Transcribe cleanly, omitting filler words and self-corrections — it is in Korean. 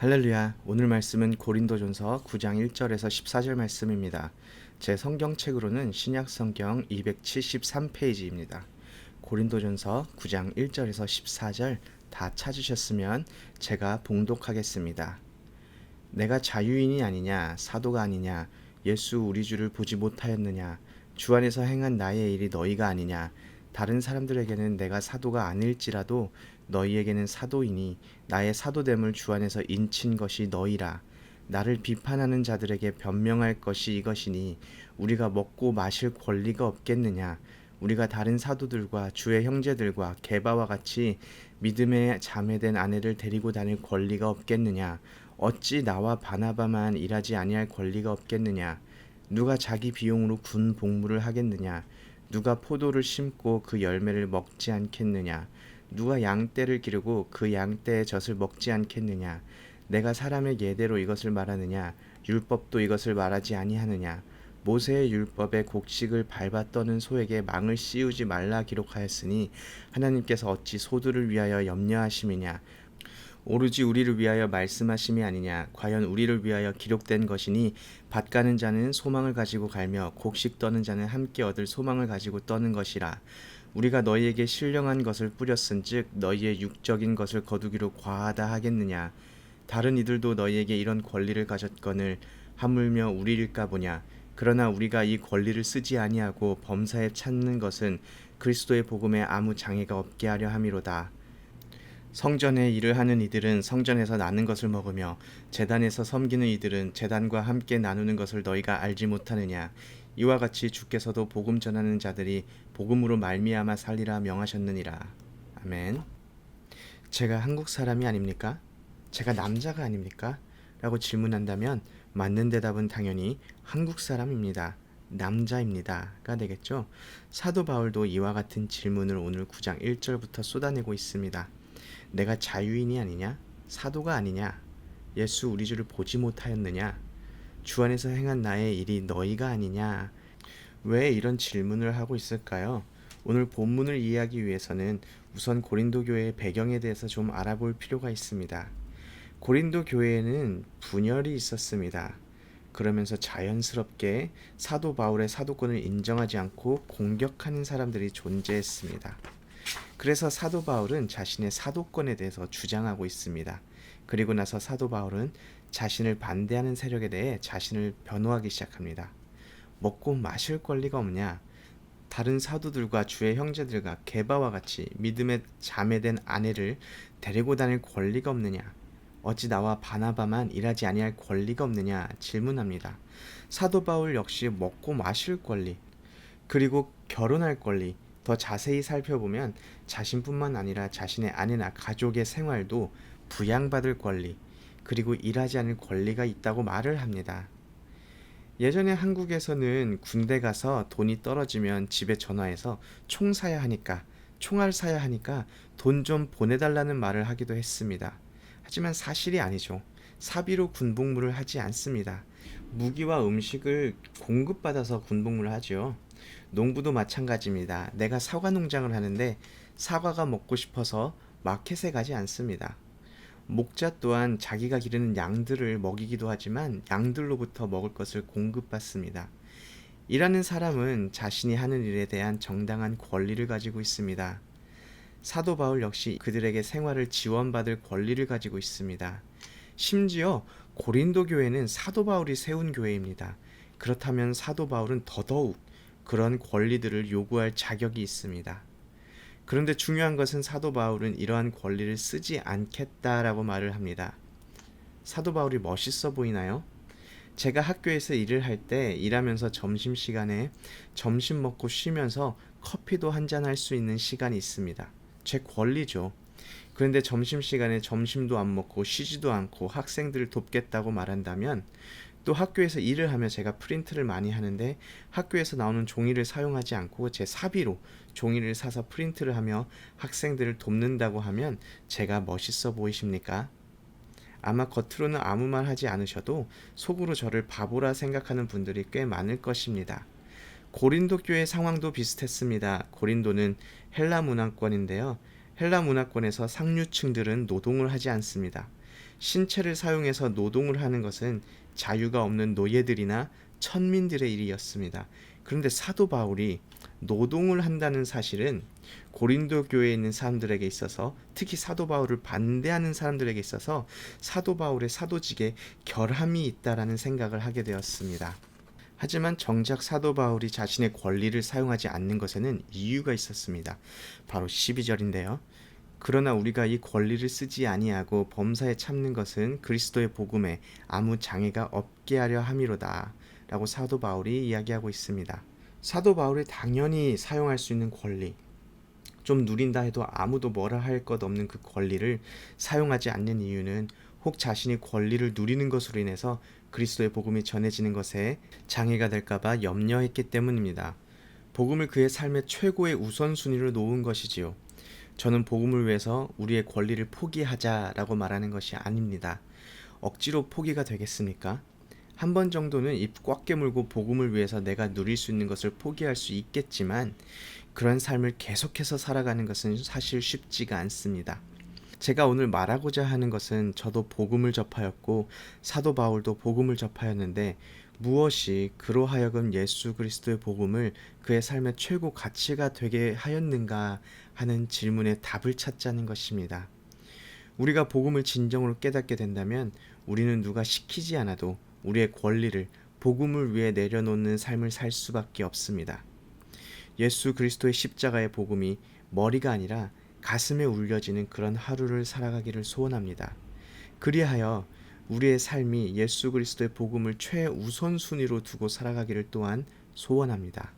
할렐루야. 오늘 말씀은 고린도전서 9장 1절에서 14절 말씀입니다. 제 성경책으로는 신약 성경 273페이지입니다. 고린도전서 9장 1절에서 14절 다 찾으셨으면 제가 봉독하겠습니다. 내가 자유인이 아니냐, 사도가 아니냐, 예수 우리 주를 보지 못하였느냐, 주 안에서 행한 나의 일이 너희가 아니냐, 다른 사람들에게는 내가 사도가 아닐지라도 너희에게는 사도이니 나의 사도됨을 주 안에서 인친 것이 너희라. 나를 비판하는 자들에게 변명할 것이 이것이니 우리가 먹고 마실 권리가 없겠느냐. 우리가 다른 사도들과 주의 형제들과 게바와 같이 믿음에 자매된 아내를 데리고 다닐 권리가 없겠느냐. 어찌 나와 바나바만 일하지 아니할 권리가 없겠느냐. 누가 자기 비용으로 군 복무를 하겠느냐. 누가 포도를 심고 그 열매를 먹지 않겠느냐. 누가 양떼를 기르고 그 양떼의 젖을 먹지 않겠느냐. 내가 사람의 예대로 이것을 말하느냐. 율법도 이것을 말하지 아니하느냐. 모세의 율법에 곡식을 밟아 떠는 소에게 망을 씌우지 말라 기록하였으니 하나님께서 어찌 소들을 위하여 염려하심이냐. 오로지 우리를 위하여 말씀하심이 아니냐. 과연 우리를 위하여 기록된 것이니 밭 가는 자는 소망을 가지고 갈며 곡식 떠는 자는 함께 얻을 소망을 가지고 떠는 것이라. 우리가 너희에게 신령한 것을 뿌렸은즉 너희의 육적인 것을 거두기로 과하다 하겠느냐. 다른 이들도 너희에게 이런 권리를 가졌거늘 하물며 우리일까 보냐. 그러나 우리가 이 권리를 쓰지 아니하고 범사에 찾는 것은 그리스도의 복음에 아무 장애가 없게 하려 함이로다. 성전에 일을 하는 이들은 성전에서 나는 것을 먹으며 제단에서 섬기는 이들은 제단과 함께 나누는 것을 너희가 알지 못하느냐. 이와 같이 주께서도 복음 전하는 자들이 복음으로 말미암아 살리라 명하셨느니라. 아멘. 제가 한국 사람이 아닙니까? 제가 남자가 아닙니까? 라고 질문한다면 맞는 대답은 당연히 한국 사람입니다. 남자입니다가 되겠죠. 사도 바울도 이와 같은 질문을 오늘 9장 1절부터 쏟아내고 있습니다. 내가 자유인이 아니냐? 사도가 아니냐? 예수 우리 주를 보지 못하였느냐? 주 안에서 행한 나의 일이 너희가 아니냐? 왜 이런 질문을 하고 있을까요? 오늘 본문을 이해하기 위해서는 우선 고린도 교회의 배경에 대해서 좀 알아볼 필요가 있습니다. 고린도 교회에는 분열이 있었습니다. 그러면서 자연스럽게 사도 바울의 사도권을 인정하지 않고 공격하는 사람들이 존재했습니다. 그래서 사도 바울은 자신의 사도권에 대해서 주장하고 있습니다. 그리고 나서 사도 바울은 자신을 반대하는 세력에 대해 자신을 변호하기 시작합니다. 먹고 마실 권리가 없냐? 다른 사도들과 주의 형제들과 게바와 같이 믿음에 자매된 아내를 데리고 다닐 권리가 없느냐? 어찌 나와 바나바만 일하지 아니할 권리가 없느냐? 질문합니다. 사도 바울 역시 먹고 마실 권리, 그리고 결혼할 권리, 더 자세히 살펴보면 자신뿐만 아니라 자신의 아내나 가족의 생활도 부양받을 권리, 그리고 일하지 않을 권리가 있다고 말을 합니다. 예전에 한국에서는 군대 가서 돈이 떨어지면 집에 전화해서 총 사야 하니까, 총알 사야 하니까 돈 좀 보내달라는 말을 하기도 했습니다. 하지만 사실이 아니죠. 사비로 군복무를 하지 않습니다. 무기와 음식을 공급받아서 군복무를 하죠. 농부도 마찬가지입니다. 내가 사과 농장을 하는데 사과가 먹고 싶어서 마켓에 가지 않습니다. 목자 또한 자기가 기르는 양들을 먹이기도 하지만 양들로부터 먹을 것을 공급받습니다. 일하는 사람은 자신이 하는 일에 대한 정당한 권리를 가지고 있습니다. 사도 바울 역시 그들에게 생활을 지원받을 권리를 가지고 있습니다. 심지어 고린도 교회는 사도 바울이 세운 교회입니다. 그렇다면 사도 바울은 더더욱 그런 권리들을 요구할 자격이 있습니다. 그런데 중요한 것은 사도 바울은 이러한 권리를 쓰지 않겠다라고 말을 합니다. 사도 바울이 멋있어 보이나요? 제가 학교에서 일을 할 때 일하면서 점심시간에 점심 먹고 쉬면서 커피도 한잔 할 수 있는 시간이 있습니다. 제 권리죠. 그런데 점심시간에 점심도 안 먹고 쉬지도 않고 학생들을 돕겠다고 말한다면, 또 학교에서 일을 하며 제가 프린트를 많이 하는데 학교에서 나오는 종이를 사용하지 않고 제 사비로 종이를 사서 프린트를 하며 학생들을 돕는다고 하면 제가 멋있어 보이십니까? 아마 겉으로는 아무 말 하지 않으셔도 속으로 저를 바보라 생각하는 분들이 꽤 많을 것입니다. 고린도 교회 상황도 비슷했습니다. 고린도는 헬라 문화권인데요. 헬라 문화권에서 상류층들은 노동을 하지 않습니다. 신체를 사용해서 노동을 하는 것은 자유가 없는 노예들이나 천민들의 일이었습니다. 그런데 사도 바울이 노동을 한다는 사실은 고린도 교회에 있는 사람들에게 있어서, 특히 사도 바울을 반대하는 사람들에게 있어서 사도 바울의 사도직에 결함이 있다라는 생각을 하게 되었습니다. 하지만 정작 사도 바울이 자신의 권리를 사용하지 않는 것에는 이유가 있었습니다. 바로 12절인데요. 그러나 우리가 이 권리를 쓰지 아니하고 범사에 참는 것은 그리스도의 복음에 아무 장애가 없게 하려 함이로다 라고 사도 바울이 이야기하고 있습니다. 사도 바울이 당연히 사용할 수 있는 권리, 좀 누린다 해도 아무도 뭐라 할 것 없는 그 권리를 사용하지 않는 이유는 혹 자신이 권리를 누리는 것으로 인해서 그리스도의 복음이 전해지는 것에 장애가 될까봐 염려했기 때문입니다. 복음을 그의 삶의 최고의 우선순위로 놓은 것이지요. 저는 복음을 위해서 우리의 권리를 포기하자라고 말하는 것이 아닙니다. 억지로 포기가 되겠습니까? 한 번 정도는 입 꽉 깨물고 복음을 위해서 내가 누릴 수 있는 것을 포기할 수 있겠지만 그런 삶을 계속해서 살아가는 것은 사실 쉽지가 않습니다. 제가 오늘 말하고자 하는 것은 저도 복음을 접하였고 사도 바울도 복음을 접하였는데 무엇이 그로 하여금 예수 그리스도의 복음을 그의 삶의 최고 가치가 되게 하였는가 하는 질문에 답을 찾자는 것입니다. 우리가 복음을 진정으로 깨닫게 된다면 우리는 누가 시키지 않아도 우리의 권리를 복음을 위해 내려놓는 삶을 살 수밖에 없습니다. 예수 그리스도의 십자가의 복음이 머리가 아니라 가슴에 울려지는 그런 하루를 살아가기를 소원합니다. 그리하여 우리의 삶이 예수 그리스도의 복음을 최우선순위로 두고 살아가기를 또한 소원합니다.